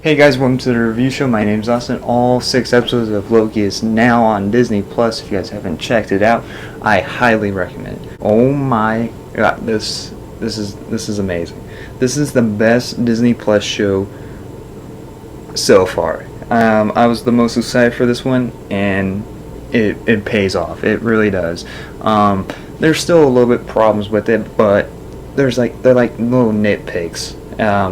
Hey guys, welcome to the review show. My name's Austin. All 6 episodes of Loki is now on Disney Plus. If you guys haven't checked it out, I highly recommend it. Oh my god, this is amazing. This is the best Disney Plus show so far. I was the most excited for this one, and it pays off. It really does. There's still a little bit problems with it, but they're like little nitpicks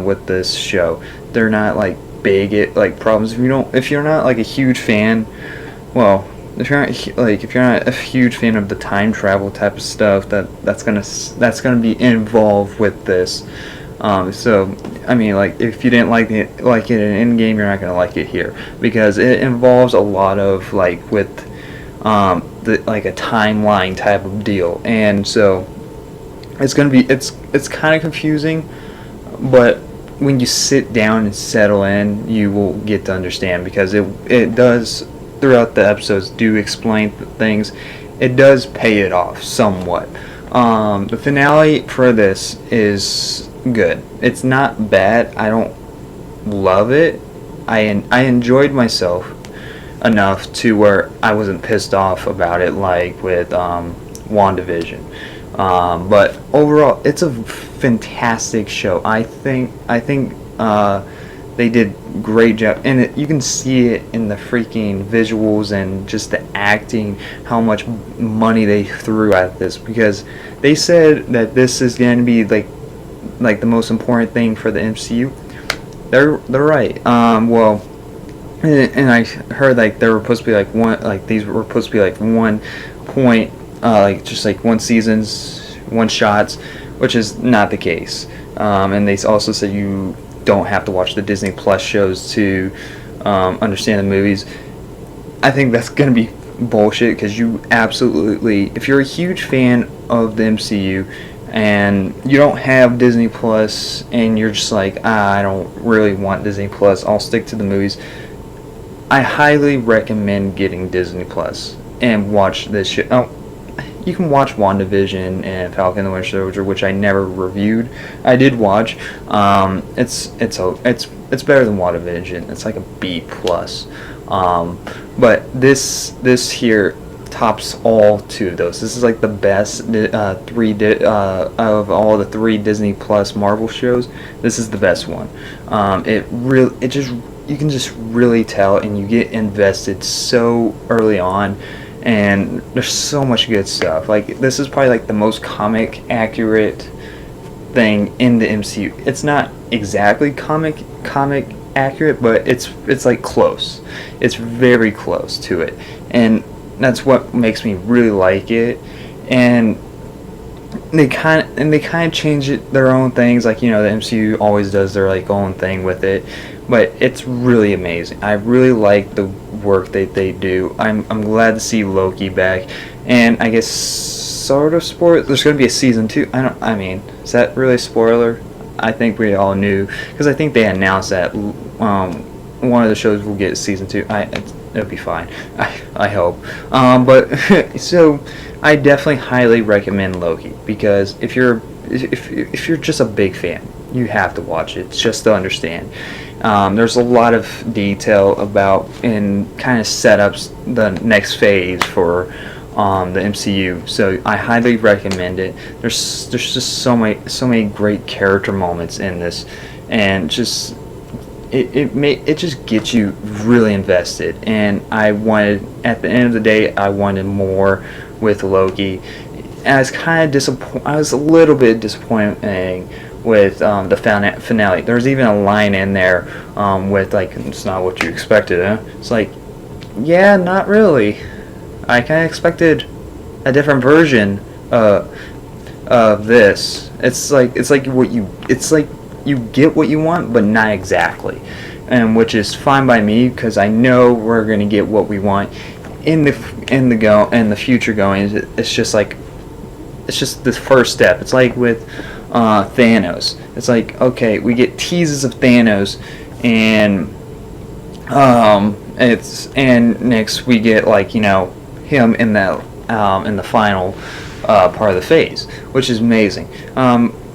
with this show. They're not like big problems. If you're not like a huge fan, well, if you're not a huge fan of the time travel type of stuff, that's gonna be involved with this. So I mean, like, if you didn't like it in Endgame, you're not gonna like it here, because it involves a lot of like with like a timeline type of deal, and so it's kind of confusing, but when you sit down and settle in, you will get to understand, because it does, throughout the episodes, do explain things. It does pay it off somewhat. The finale for this is good. It's not bad. I don't love it. I enjoyed myself enough to where I wasn't pissed off about it, like with WandaVision. But overall, it's a fantastic show. I think they did great job, and you can see it in the freaking visuals and just the acting, how much money they threw at this, because they said that this is going to be like the most important thing for the MCU. They're right. Well, and I heard like there were supposed to be like these were supposed to be like 1 point, like just like one seasons, one shots, which is not the case. And they also said you don't have to watch the Disney Plus shows to understand the movies. I think that's gonna be bullshit, because you absolutely, if you're a huge fan of the MCU and you don't have Disney Plus, and you're just like, I don't really want Disney Plus, I'll stick to the movies, I highly recommend getting Disney Plus and watch this shit. Oh, you can watch WandaVision and Falcon and the Winter Soldier, which I never reviewed. I did watch. It's better than WandaVision. It's like a B plus. But this here tops all 2 of those. This is like the best of all the 3 Disney Plus Marvel shows. This is the best one. You can just really tell, and you get invested so early on, and there's so much good stuff. Like, this is probably like the most comic accurate thing in the MCU. It's not exactly comic accurate, but it's like close. It's very close to it, and that's what makes me really like it. And they kind of change it their own things, like, the MCU always does their like own thing with it, but it's really amazing. I really like the work that they do. I'm glad to see Loki back, and I guess sort of spoiler, there's going to be a season 2. I mean, is that really a spoiler? I think we all knew, because I think they announced that one of the shows will get season 2. It'll be fine. I hope. But so I definitely highly recommend Loki, because if you're just a big fan, you have to watch it just to understand. There's a lot of detail about, and kind of setups the next phase for the MCU. So I highly recommend it. There's just so many great character moments in this, and just it just gets you really invested. And at the end of the day, I wanted more with Loki. And I was a little bit disappointed with the finale. There's even a line in there with like, it's not what you expected, huh? It's like, yeah, not really. I kind of expected a different version of this. It's like you get what you want, but not exactly, and which is fine by me, because I know we're gonna get what we want in the future going. It's just the first step. It's like with Thanos. It's like, okay, we get teases of Thanos, and next we get, like, him in the final part of the phase, which is amazing.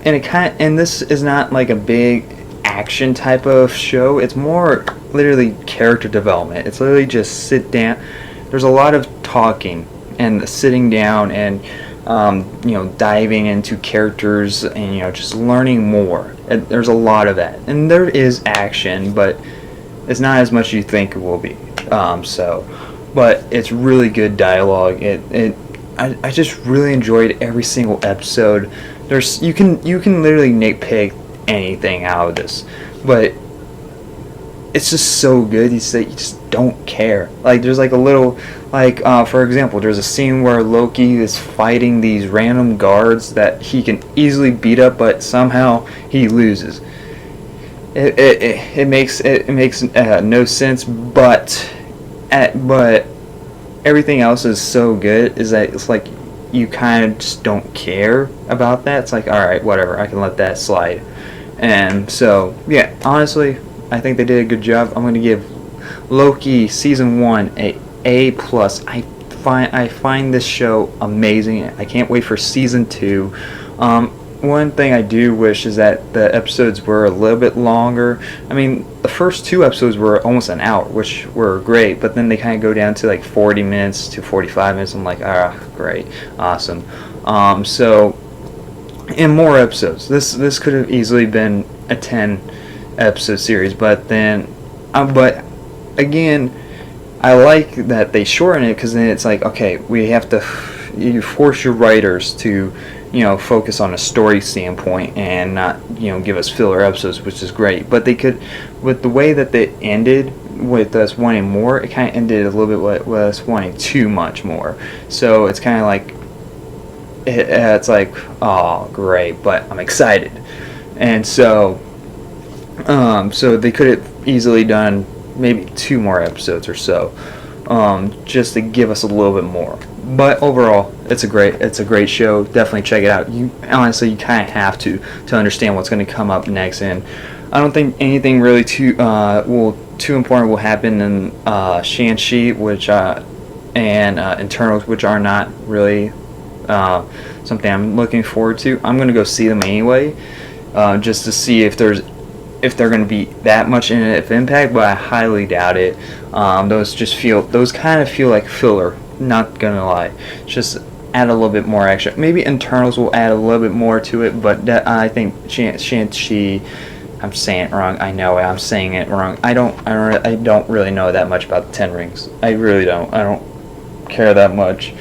And this is not like a big action type of show. It's more literally character development. It's literally just sit down. There's a lot of talking and sitting down and diving into characters and just learning more. And there's a lot of that, and there is action, but it's not as much as you think it will be. But it's really good dialogue. I just really enjoyed every single episode. You can literally nitpick anything out of this, but it's just so good. You just don't care. Like there's like a little for example, there's a scene where Loki is fighting these random guards that he can easily beat up, but somehow he loses. It makes no sense, but everything else is so good is that it's like you kind of just don't care about that. It's like, alright, whatever, I can let that slide. And so, yeah, honestly, I think they did a good job. I'm going to give Loki Season 1 a A+. I find this show amazing. I can't wait for Season 2. One thing I do wish is that the episodes were a little bit longer. I mean, the first 2 episodes were almost an hour, which were great, but then they kind of go down to like 40 minutes to 45 minutes. I'm like, great, awesome. And more episodes. This could have easily been a 10 episode series, but again, I like that they shorten it, because then it's like, okay, you force your writers to focus on a story standpoint and not give us filler episodes, which is great. But they could, with the way that they ended with us wanting more, it kind of ended a little bit with us wanting too much more. So it's kind of like it's like, oh great, but I'm excited. And so they could have easily done maybe 2 more episodes or so, just to give us a little bit more. But overall, it's a great show. Definitely check it out. You kind of have to understand what's going to come up next. And I don't think anything really too important will happen in Shang-Chi, which and Internals, which are not really something I'm looking forward to. I'm going to go see them anyway, just to see if they're going to be that much of impact, but I highly doubt it. Those kind of feel like filler, not gonna lie. Just add a little bit more action. Maybe Internals will add a little bit more to it, but I think Shang-Chi, I'm saying it wrong. I know I'm saying it wrong. I don't really know that much about the 10 Rings. I really don't. I don't care that much.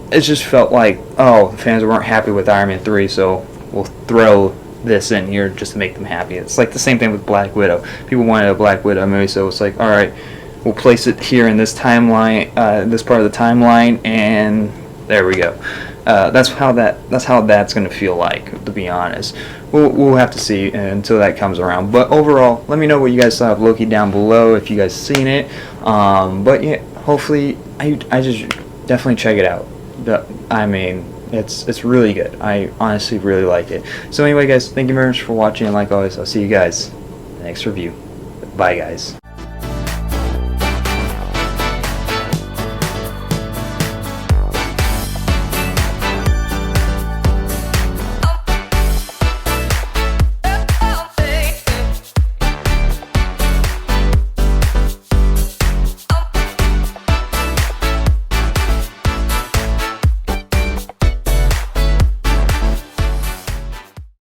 It just felt like, the fans weren't happy with Iron Man 3, so we'll throw this in here just to make them happy. It's like the same thing with Black Widow. People wanted a Black Widow movie, so it's like, alright, we'll place it here in this timeline, this part of the timeline, and there we go. That's how that's going to feel like, to be honest. We'll have to see until that comes around. But overall, let me know what you guys thought of Loki down below, if you guys seen it. But yeah, hopefully, I just definitely check it out. It's really good. I honestly really like it. So anyway, guys, thank you very much for watching, and like always, I'll see you guys in the next review. Bye, guys.